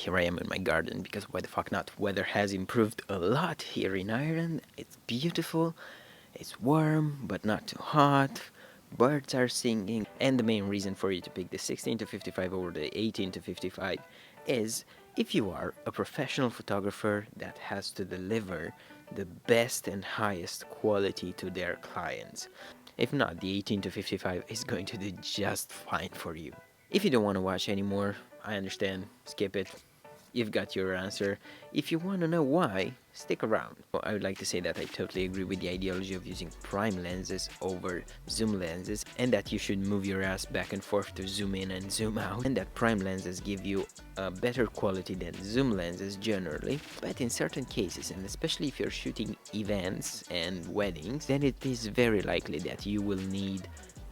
Here I am in my garden, because why the fuck not? Weather has improved a lot here in Ireland. It's beautiful, it's warm but not too hot, birds are singing, and the main reason for you to pick the 16 to 55 over the 18 to 55 is if you are a professional photographer that has to deliver the best and highest quality to their clients. If not, the 18 to 55 is going to do just fine for you. If you don't want to watch anymore, I understand, skip it. You've got your answer. If you want to know why, stick around. Well, I would like to say that I totally agree with the ideology of using prime lenses over zoom lenses, and that you should move your ass back and forth to zoom in and zoom out, and that prime lenses give you a better quality than zoom lenses generally. But in certain cases, and especially if you're shooting events and weddings, then it is very likely that you will need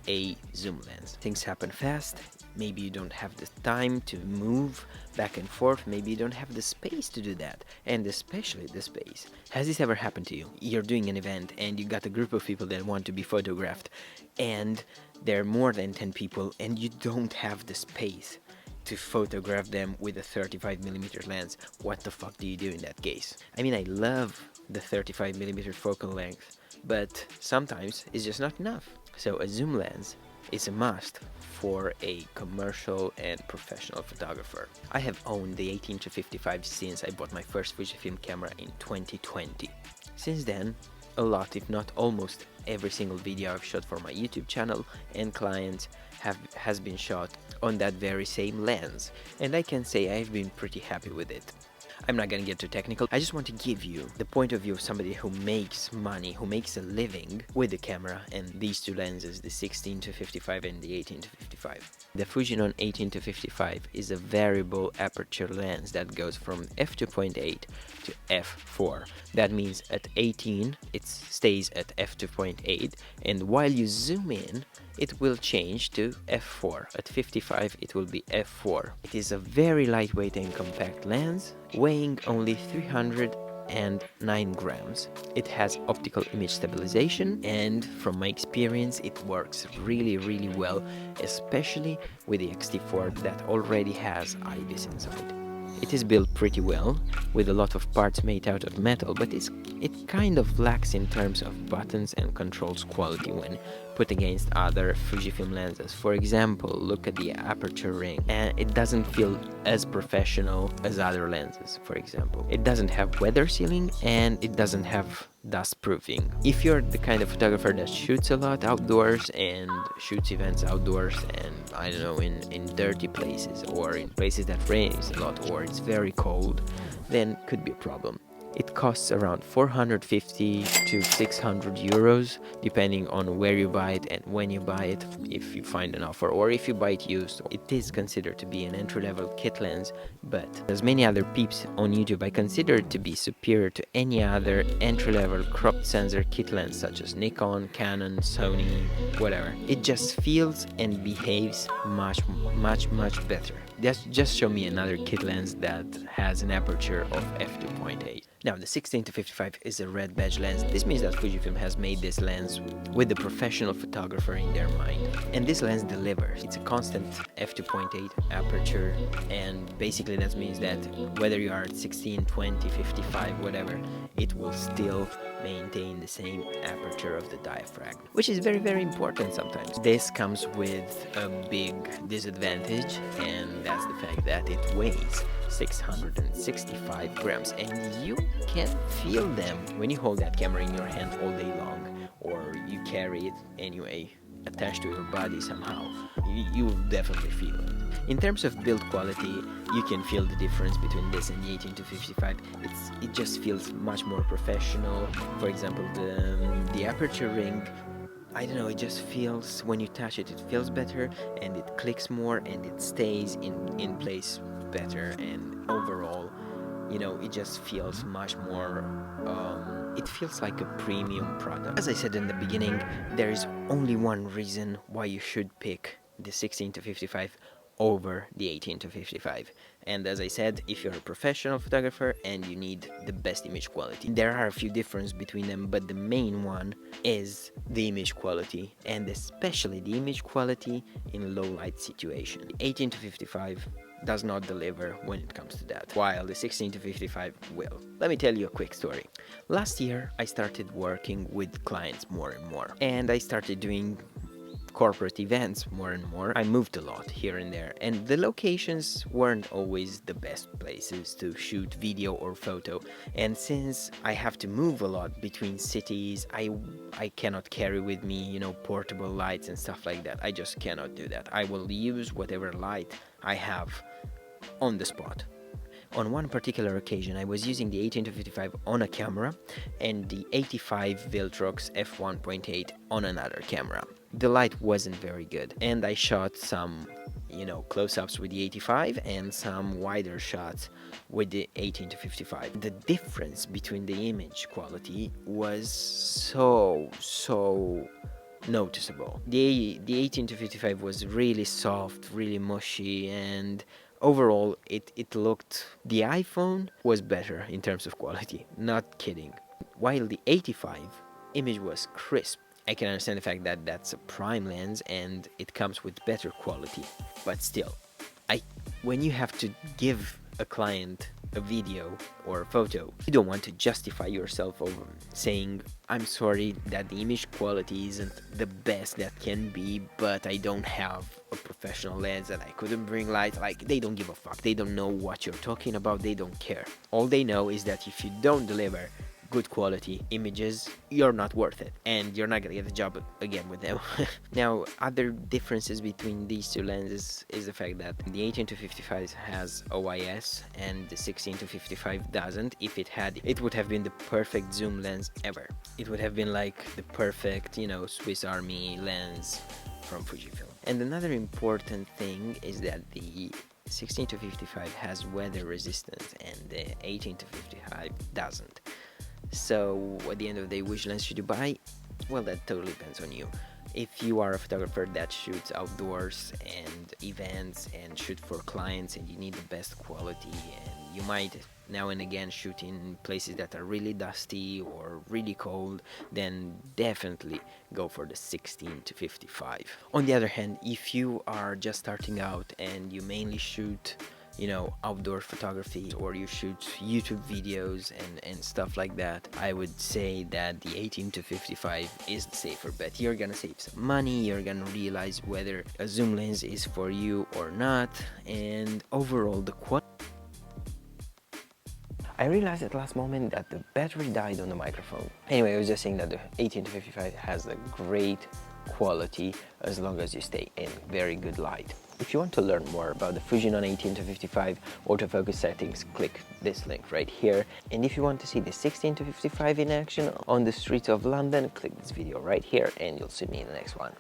a zoom lens. Things happen fast, maybe you don't have the time to move back and forth, maybe you don't have the space to do that, and especially the space. Has this ever happened to you? You're doing an event and you got a group of people that want to be photographed, and there are more than 10 people and you don't have the space to photograph them with a 35mm lens. What the fuck do you do in that case? I mean, I love the 35mm focal length, but sometimes it's just not enough. So a zoom lens is a must for a commercial and professional photographer. I have owned the 18 to 55 since I bought my first Fujifilm camera in 2020. Since then, a lot, if not almost every single video I've shot for my YouTube channel and clients has been shot on that very same lens, and I can say I've been pretty happy with it. I'm not gonna get too technical, I just want to give you the point of view of somebody who makes money, who makes a living with the camera and these two lenses, the 16 to 55 and the 18 to 55. The Fujinon 18 to 55 is a variable aperture lens that goes from f2.8 to f4. That means at 18 it stays at f2.8, and while you zoom in it will change to f4. At 55 it will be f4. It is a very lightweight and compact lens, weighing only 309 grams. It has optical image stabilization, and from my experience it works really well, especially with the X-T4 that already has IBIS inside. It is built pretty well, with a lot of parts made out of metal, but it kind of lacks in terms of buttons and controls quality when put against other Fujifilm lenses. For example, look at the aperture ring, and it doesn't feel as professional as other lenses, for example. It doesn't have weather sealing, and it doesn't have dust proofing. If you're the kind of photographer that shoots a lot outdoors and shoots events outdoors, and I don't know, in dirty places or in places that rains a lot or it's very cold, then could be a problem. It costs around 450 to 600 euros, depending on where you buy it and when you buy it, if you find an offer or if you buy it used. It is considered to be an entry-level kit lens, but as many other peeps on YouTube, I consider it to be superior to any other entry-level cropped sensor kit lens such as Nikon, Canon, Sony, whatever. It just feels and behaves much better. Just show me another kit lens that has an aperture of f2.8. Now, the 16 to 55 is a red badge lens. This means that Fujifilm has made this lens with the professional photographer in their mind. And this lens delivers. It's a constant f2.8 aperture, and basically that means that whether you are at 16, 20, 55, whatever, it will still maintain the same aperture of the diaphragm, which is very important sometimes. This comes with a big disadvantage, and that's the fact that it weighs 665 grams, and you can feel them when you hold that camera in your hand all day long, or you carry it anyway attached to your body somehow. You will definitely feel it. In terms of build quality, you can feel the difference between this and the 18 to 55. It just feels much more professional. For example, the aperture ring, I don't know, it just feels, when you touch it, it feels better, and it clicks more, and it stays in place better, and overall, you know, it just feels much more, it feels like a premium product. As I said in the beginning, there is only one reason why you should pick the 16 to 55 over the 18 to 55, and as I said, if you're a professional photographer and you need the best image quality. There are a few differences between them, but the main one is the image quality, and especially the image quality in low light situation. The 18 to 55 does not deliver when it comes to that, while the 16-55 will. Let me tell you a quick story. Last year, I started working with clients more and more, and I started doing corporate events more and more. I moved a lot here and there, and the locations weren't always the best places to shoot video or photo. And since I have to move a lot between cities, I cannot carry with me, you know, portable lights and stuff like that. I just cannot do that. I will use whatever light I have on the spot. On one particular occasion, I was using the 18-55 on a camera and the 85 Viltrox f1.8 on another camera. The light wasn't very good, and I shot some, you know, close-ups with the 85 and some wider shots with the 18-55. The difference between the image quality was so noticeable. The 18-55 was really soft, really mushy, and overall it looked, the iPhone was better in terms of quality, not kidding. While the 85 image was crisp. I can understand the fact that that's a prime lens and it comes with better quality, but still, when you have to give a client a video or a photo, you don't want to justify yourself over saying, I'm sorry that the image quality isn't the best that can be, but I don't have a professional lens and I couldn't bring light. Like, they don't give a fuck. They don't know what you're talking about. They don't care. All they know is that if you don't deliver good quality images, you're not worth it, and you're not gonna get the job again with them. Now, other differences between these two lenses is the fact that the 18-55 has OIS and the 16-55 doesn't. If it had, it would have been the perfect zoom lens ever. It would have been like the perfect, you know, Swiss Army lens from Fujifilm. And another important thing is that the 16-55 has weather resistance and the 18-55 doesn't. So at the end of the day, which lens should you buy? Well, that totally depends on you. If you are a photographer that shoots outdoors and events and shoot for clients and you need the best quality, and you might now and again shoot in places that are really dusty or really cold, then definitely go for the 16-55. On the other hand, if you are just starting out and you mainly shoot, you know, outdoor photography, or you shoot YouTube videos and stuff like that, I would say that the 18-55 is the safer bet. You're gonna save some money, you're gonna realize whether a zoom lens is for you or not, and overall the quality. I realized at the last moment that the battery died on the microphone. Anyway, I was just saying that the 18-55 has a great quality as long as you stay in very good light. If you want to learn more about the Fujinon 18-55 autofocus settings, click this link right here. And if you want to see the 16-55 in action on the streets of London, click this video right here and you'll see me in the next one.